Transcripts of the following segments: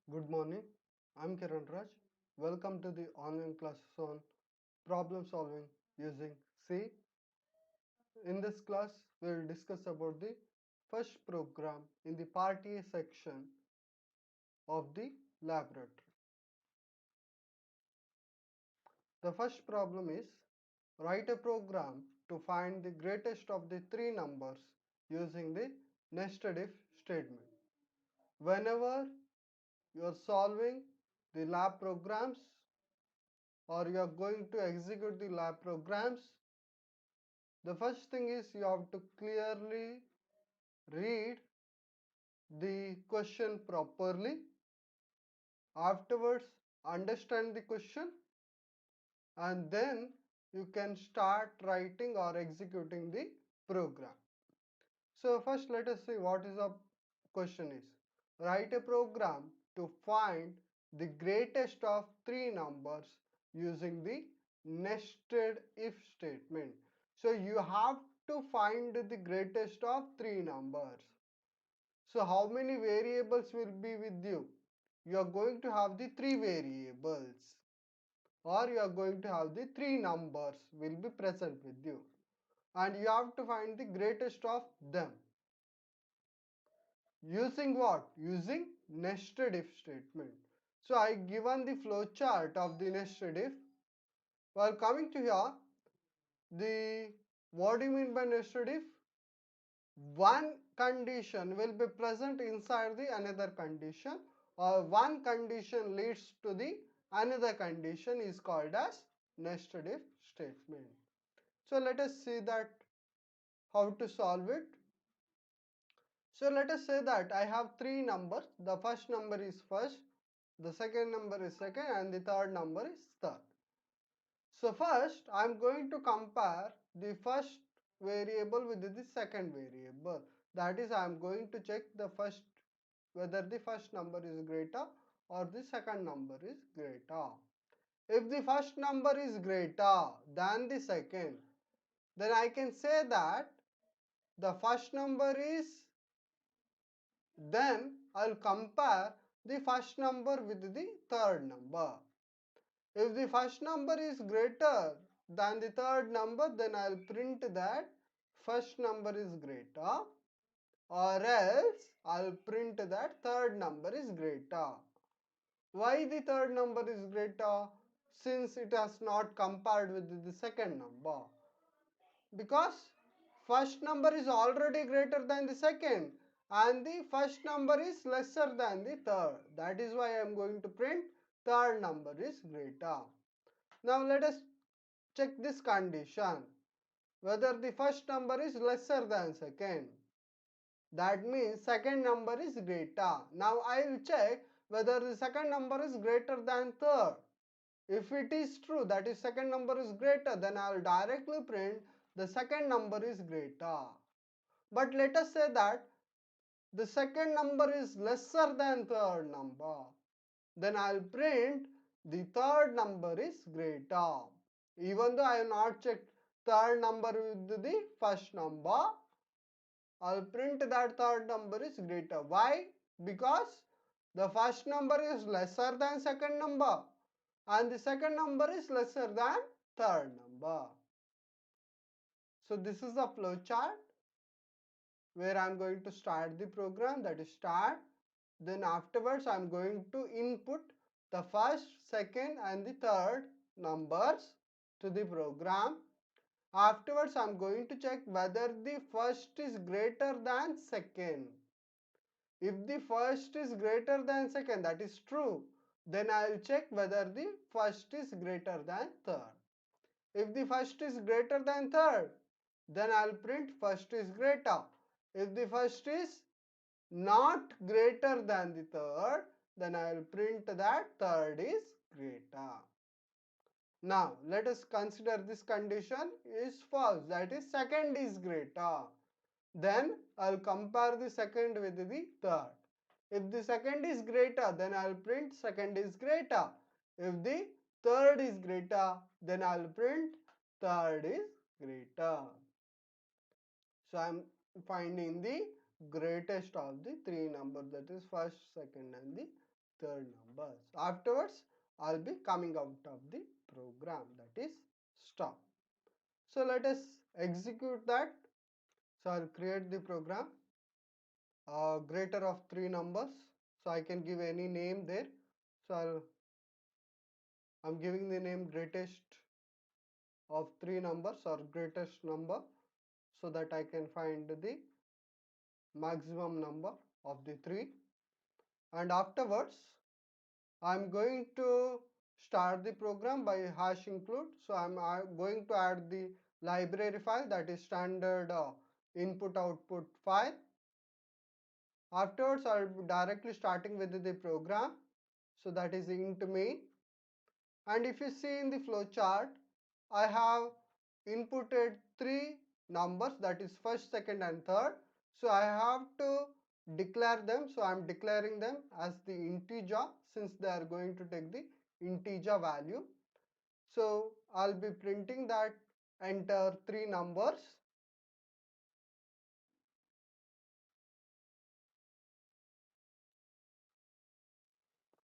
Good morning. I'm Kiran Raj. Welcome to the online classes on problem solving using C. In this class, we'll discuss about the first program in the Part A section of the laboratory. The first problem is write a program to find the greatest of the three numbers using the nested if statement. Whenever you are solving the lab programs or you are going to execute the lab programs, the first thing is you have to clearly read the question properly. Afterwards, understand the question and then you can start writing or executing the program. So first let us see what is the question is. Write a program to find the greatest of three numbers using the nested if statement. So you have to find the greatest of three numbers. So how many variables will be with you? You are going to have the three variables or you are going to have the three numbers will be present with you and you have to find the greatest of them. Using what? Using nested if statement. So I given the flow chart of the nested if. While coming to here, the what do you mean by nested if? One condition will be present inside the another condition or one condition leads to the another condition is called as nested if statement. So let us see that how to solve it. So let us say that I have three numbers. The first number is first, the second number is second and the third number is third. So first I am going to compare the first variable with the second variable. That is I am going to check the first whether the first number is greater or the second number is greater. If the first number is greater than the second, then I can say that the first number is, then I'll compare the first number with the third number. If the first number is greater than the third number, then I'll print that first number is greater, or else I'll print that third number is greater. Why the third number is greater? Since it has not compared with the second number. Because first number is already greater than the second and the first number is lesser than the third. That is why I am going to print third number is greater. Now let us check this condition whether the first number is lesser than second. That means second number is greater. Now I will check whether the second number is greater than third. If it is true, that is second number is greater, then I will directly print the second number is greater. But let us say that the second number is lesser than third number. Then I will print the third number is greater. Even though I have not checked third number with the first number, I will print that third number is greater. Why? Because the first number is lesser than second number and the second number is lesser than third number. So this is the flow chart where I am going to start the program, that is start. Then afterwards I am going to input the first, second and the third numbers to the program. Afterwards I am going to check whether the first is greater than second. If the first is greater than second, that is true, then I will check whether the first is greater than third. If the first is greater than third, then I will print first is greater. If the first is not greater than the third, then I will print that third is greater. Now let us consider this condition is false, that is second is greater. Then I will compare the second with the third. If the second is greater, then I will print second is greater. If the third is greater, then I will print third is greater. So I am finding the greatest of the three numbers, that is first, second and the third number. So afterwards, I'll be coming out of the program, that is stop. So let us execute that. So I'll create the program, greater of three numbers. So I can give any name there. So I'm giving the name greatest of three numbers or greatest number, so that I can find the maximum number of the three. And afterwards, I'm going to start the program by hash include. So I'm going to add the library file, that is standard input output file. Afterwards, I'll be directly starting with the program. So that is int main. And if you see in the flowchart, I have inputted three numbers, that is first, second and third. So I have to declare them. So I am declaring them as the integer, since they are going to take the integer value. So I'll be printing that enter three numbers.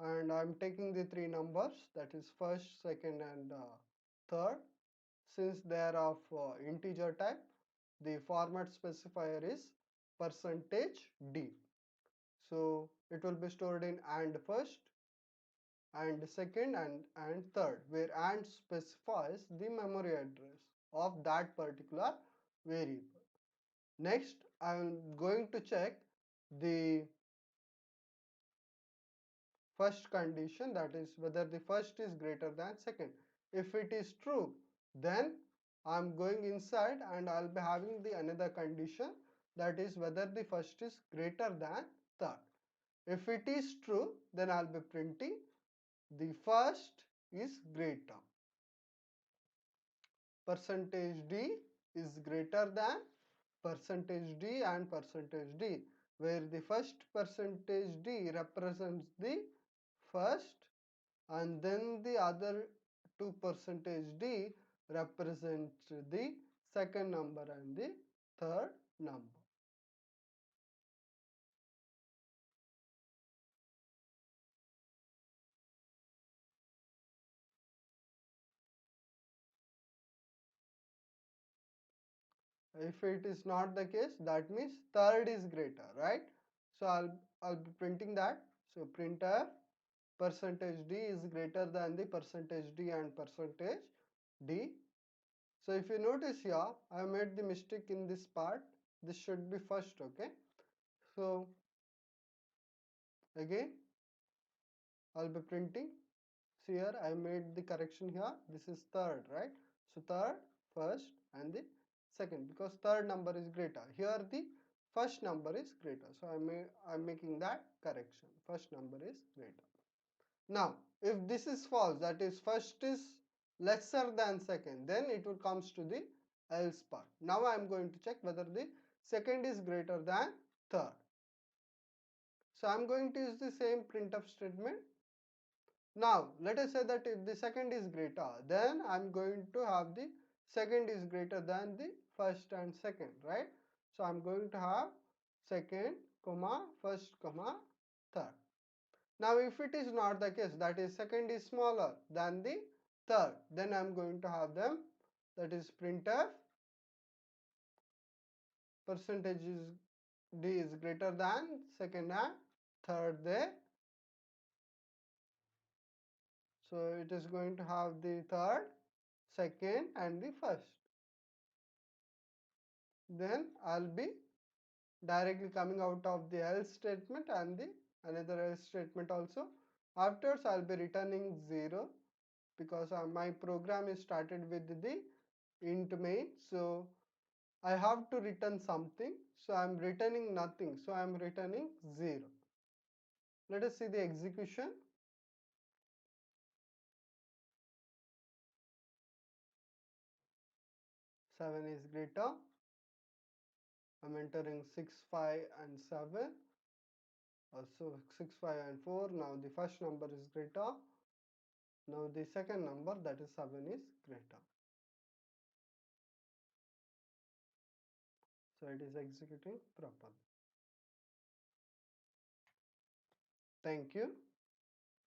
And I'm taking the three numbers, that is first, second and third. Since they are of integer type, the format specifier is %d. So it will be stored in and first, and second and third, where and specifies the memory address of that particular variable. Next, I am going to check the first condition, that is whether the first is greater than second. If it is true, then I'm going inside and I'll be having the another condition, that is whether the first is greater than third. If it is true, then I'll be printing the first is greater. %d is greater than %d and %d, where the first %d represents the first, and then the other two %d represent the second number and the third number. If it is not the case, that means third is greater, right? So I'll be printing that. So printf %d is greater than the %d and %d. So if you notice here, I made the mistake in this part. This should be first, okay? So again, I'll be printing. See here, I made the correction here. This is third, right? So third, first, and the second, because third number is greater. Here the first number is greater. So I'm making that correction. First number is greater. Now, if this is false, that is first is lesser than second, then it will comes to the else part. Now I am going to check whether the second is greater than third. So I am going to use the same printf statement. Now let us say that if the second is greater, then I am going to have the second is greater than the first and second, right? So I am going to have second, comma, first, comma, third. Now if it is not the case, that is second is smaller than the third, then I am going to have them, that is printf percentage is d is greater than second and third there. So it is going to have the third, second and the first. Then I'll be directly coming out of the else statement and the another else statement also. Afterwards I'll be returning 0, because my program is started with the int main. So I have to return something. So I'm returning nothing. So I'm returning 0. Let us see the execution. 7 is greater. I'm entering 6, 5 and 7. Also 6, 5 and 4. Now the first number is greater. Now the second number, that is 7, is greater. So it is executing properly. Thank you.